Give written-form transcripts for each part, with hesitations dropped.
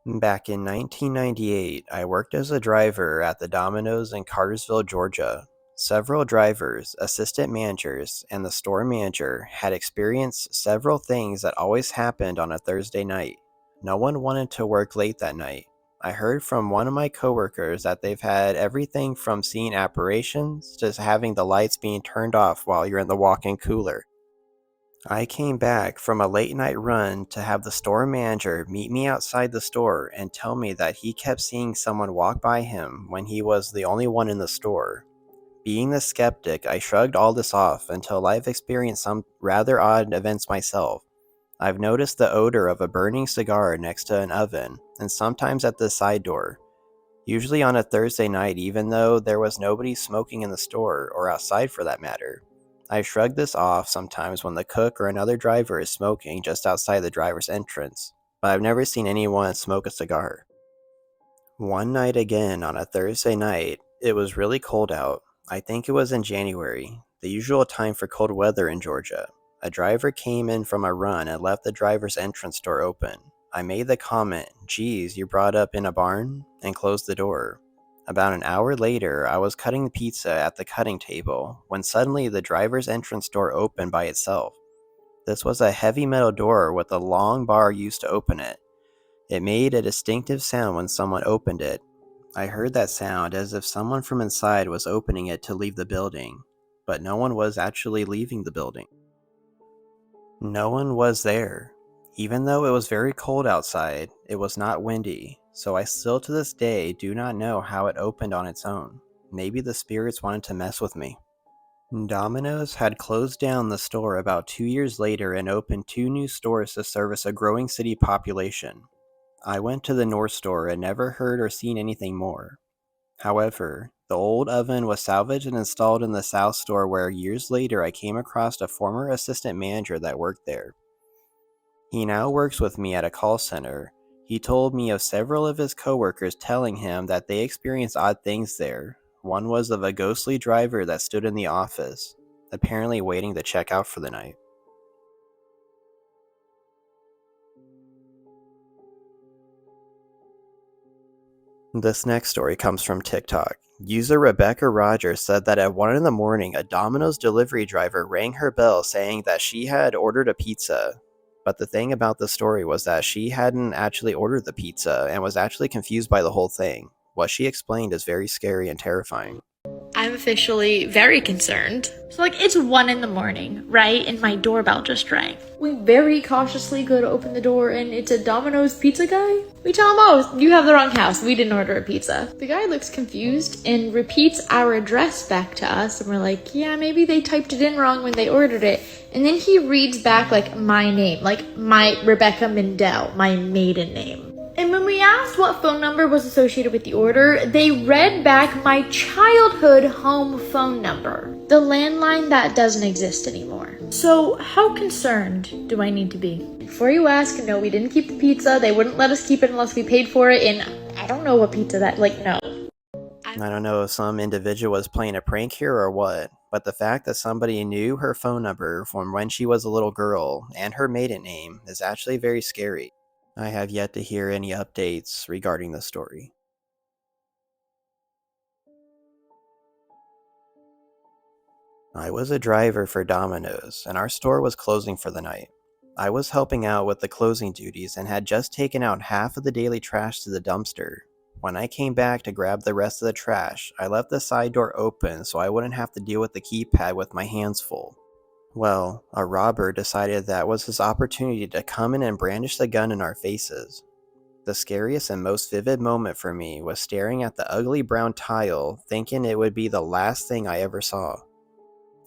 Back in 1998, I worked as a driver at the Domino's in Cartersville, Georgia. Several drivers, assistant managers, and the store manager had experienced several things that always happened on a Thursday night. No one wanted to work late that night. I heard from one of my coworkers that they've had everything from seeing apparitions to having the lights being turned off while you're in the walk-in cooler. I came back from a late night run to have the store manager meet me outside the store and tell me that he kept seeing someone walk by him when he was the only one in the store. Being the skeptic, I shrugged all this off until I've experienced some rather odd events myself. I've noticed the odor of a burning cigar next to an oven, and sometimes at the side door. Usually on a Thursday night, even though there was nobody smoking in the store, or outside for that matter. I shrug this off sometimes when the cook or another driver is smoking just outside the driver's entrance, but I've never seen anyone smoke a cigar. One night again on a Thursday night, it was really cold out. I think it was in January, the usual time for cold weather in Georgia. A driver came in from a run and left the driver's entrance door open. I made the comment, "Geez, you brought up in a barn?" and closed the door. About an hour later, I was cutting pizza at the cutting table when suddenly the driver's entrance door opened by itself. This was a heavy metal door with a long bar used to open it. It made a distinctive sound when someone opened it. I heard that sound as if someone from inside was opening it to leave the building, but no one was actually leaving the building. No one was there. Even though it was very cold outside, it was not windy, so I still to this day do not know how it opened on its own. Maybe the spirits wanted to mess with me. Domino's had closed down the store about 2 years later and opened two new stores to service a growing city population. I went to the North store and never heard or seen anything more. However, the old oven was salvaged and installed in the South store where years later I came across a former assistant manager that worked there. He now works with me at a call center. He told me of several of his coworkers telling him that they experienced odd things there. One was of a ghostly driver that stood in the office, apparently waiting to check out for the night. This next story comes from TikTok. User Rebecca Rogers said that at 1 in the morning, a Domino's delivery driver rang her bell saying that she had ordered a pizza. But the thing about the story was that she hadn't actually ordered the pizza and was actually confused by the whole thing. What she explained is very scary and terrifying. I'm officially very concerned. So, it's 1 in the morning, right? And my doorbell just rang. We very cautiously go to open the door, and it's a Domino's pizza guy. We tell him, "Oh, you have the wrong house. We didn't order a pizza." The guy looks confused and repeats our address back to us, and we're like, "Yeah, maybe they typed it in wrong when they ordered it." And then he reads back, my name, my Rebecca Mindell, my maiden name. And when we asked what phone number was associated with the order, they read back my childhood home phone number, the landline that doesn't exist anymore. So how concerned do I need to be? Before you ask, no, we didn't keep the pizza. They wouldn't let us keep it unless we paid for it. And I don't know what pizza that, no. I don't know if some individual was playing a prank here or what, but the fact that somebody knew her phone number from when she was a little girl and her maiden name is actually very scary. I have yet to hear any updates regarding the story. I was a driver for Domino's, and our store was closing for the night. I was helping out with the closing duties and had just taken out half of the daily trash to the dumpster. When I came back to grab the rest of the trash, I left the side door open so I wouldn't have to deal with the keypad with my hands full. Well, a robber decided that was his opportunity to come in and brandish the gun in our faces. The scariest and most vivid moment for me was staring at the ugly brown tile, thinking it would be the last thing I ever saw.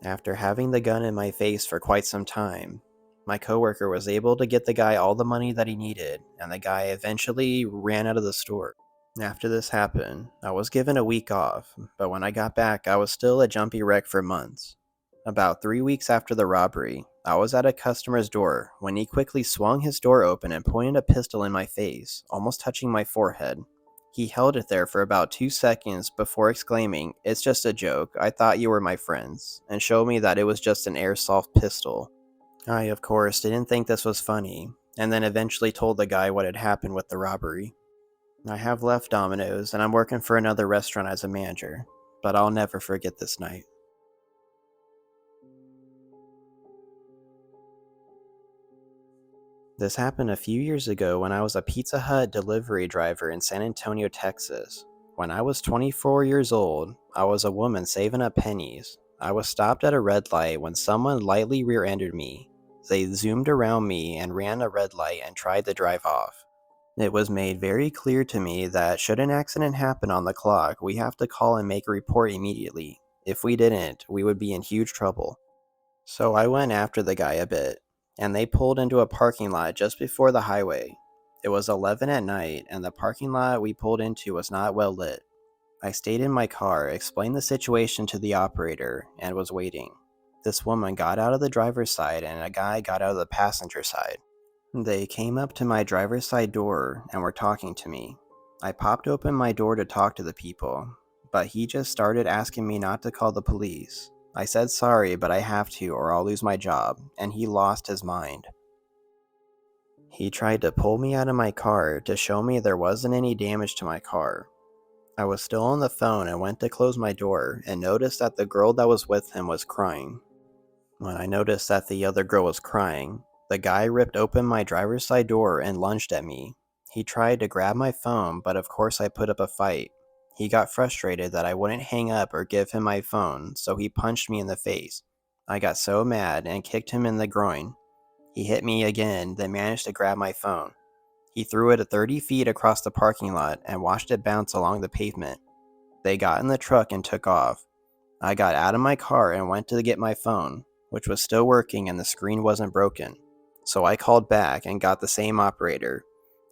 After having the gun in my face for quite some time, my coworker was able to get the guy all the money that he needed, and the guy eventually ran out of the store. After this happened, I was given a week off, but when I got back, I was still a jumpy wreck for months. About 3 weeks after the robbery, I was at a customer's door when he quickly swung his door open and pointed a pistol in my face, almost touching my forehead. He held it there for about 2 seconds before exclaiming, "It's just a joke, I thought you were my friends," and showed me that it was just an airsoft pistol. I, of course, didn't think this was funny, and then eventually told the guy what had happened with the robbery. I have left Domino's and I'm working for another restaurant as a manager, but I'll never forget this night. This happened a few years ago when I was a Pizza Hut delivery driver in San Antonio, Texas. When I was 24 years old, I was a woman saving up pennies. I was stopped at a red light when someone lightly rear-ended me. They zoomed around me and ran a red light and tried to drive off. It was made very clear to me that should an accident happen on the clock, we have to call and make a report immediately. If we didn't, we would be in huge trouble. So I went after the guy a bit, and they pulled into a parking lot just before the highway. It was 11 at night, and the parking lot we pulled into was not well lit. I stayed in my car, explained the situation to the operator, and was waiting. This woman got out of the driver's side, and a guy got out of the passenger side. They came up to my driver's side door and were talking to me. I popped open my door to talk to the people, but he just started asking me not to call the police. I said sorry, but I have to or I'll lose my job, and he lost his mind. He tried to pull me out of my car to show me there wasn't any damage to my car. I was still on the phone and went to close my door and noticed that the girl that was with him was crying. When I noticed that the other girl was crying, the guy ripped open my driver's side door and lunged at me. He tried to grab my phone, but of course I put up a fight. He got frustrated that I wouldn't hang up or give him my phone, so he punched me in the face. I got so mad and kicked him in the groin. He hit me again, then managed to grab my phone. He threw it 30 feet across the parking lot and watched it bounce along the pavement. They got in the truck and took off. I got out of my car and went to get my phone, which was still working and the screen wasn't broken. So I called back and got the same operator.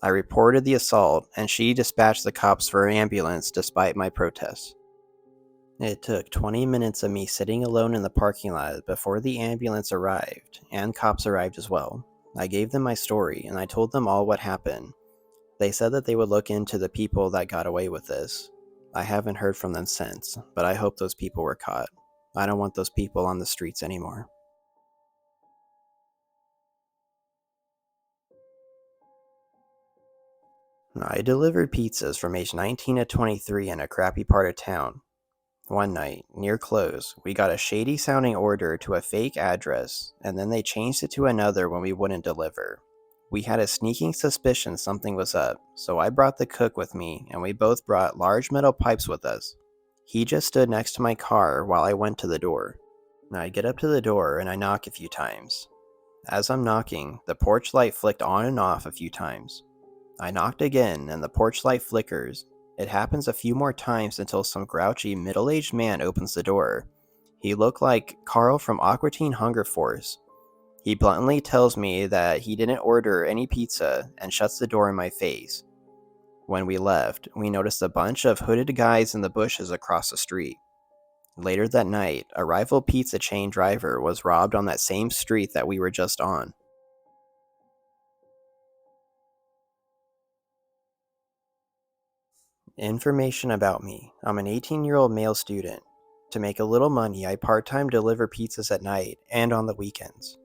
I reported the assault and she dispatched the cops for an ambulance despite my protests. It took 20 minutes of me sitting alone in the parking lot before the ambulance arrived, and cops arrived as well. I gave them my story and I told them all what happened. They said that they would look into the people that got away with this. I haven't heard from them since, but I hope those people were caught. I don't want those people on the streets anymore. I delivered pizzas from age 19 to 23 in a crappy part of town. One night, near close, we got a shady sounding order to a fake address, and then they changed it to another when we wouldn't deliver. We had a sneaking suspicion something was up, so I brought the cook with me, and we both brought large metal pipes with us. He just stood next to my car while I went to the door. I get up to the door and I knock a few times. As I'm knocking, the porch light flicked on and off a few times. I knocked again and the porch light flickers. It happens a few more times until some grouchy middle-aged man opens the door. He looked like Carl from Aqua Teen Hunger Force. He bluntly tells me that he didn't order any pizza and shuts the door in my face. When we left, we noticed a bunch of hooded guys in the bushes across the street. Later that night, a rival pizza chain driver was robbed on that same street that we were just on. Information about me. I'm an 18-year-old male student. To make a little money, I part-time deliver pizzas at night and on the weekends.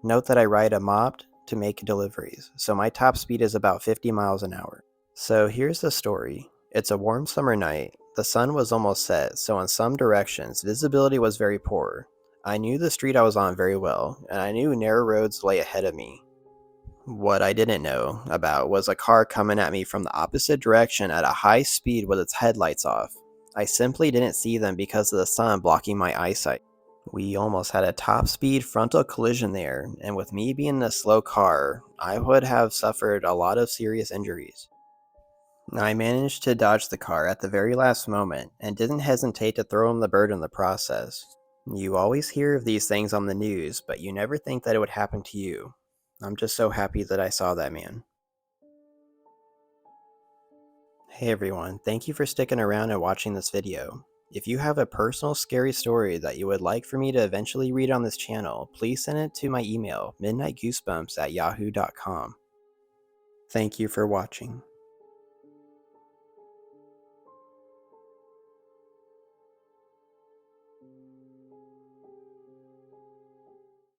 Note that I ride a moped to make deliveries, so my top speed is about 50 miles an hour. So here's the story. It's a warm summer night. The sun was almost set, so in some directions, visibility was very poor. I knew the street I was on very well, and I knew narrow roads lay ahead of me. What I didn't know about was a car coming at me from the opposite direction at a high speed with its headlights off. I simply didn't see them because of the sun blocking my eyesight. We almost had a top speed frontal collision there, and with me being in a slow car, I would have suffered a lot of serious injuries. I managed to dodge the car at the very last moment and didn't hesitate to throw him the bird in the process. You always hear of these things on the news, but you never think that it would happen to you. I'm just so happy that I saw that man. Hey everyone, thank you for sticking around and watching this video. If you have a personal scary story that you would like for me to eventually read on this channel, please send it to my email, midnightgoosebumps@yahoo.com. Thank you for watching.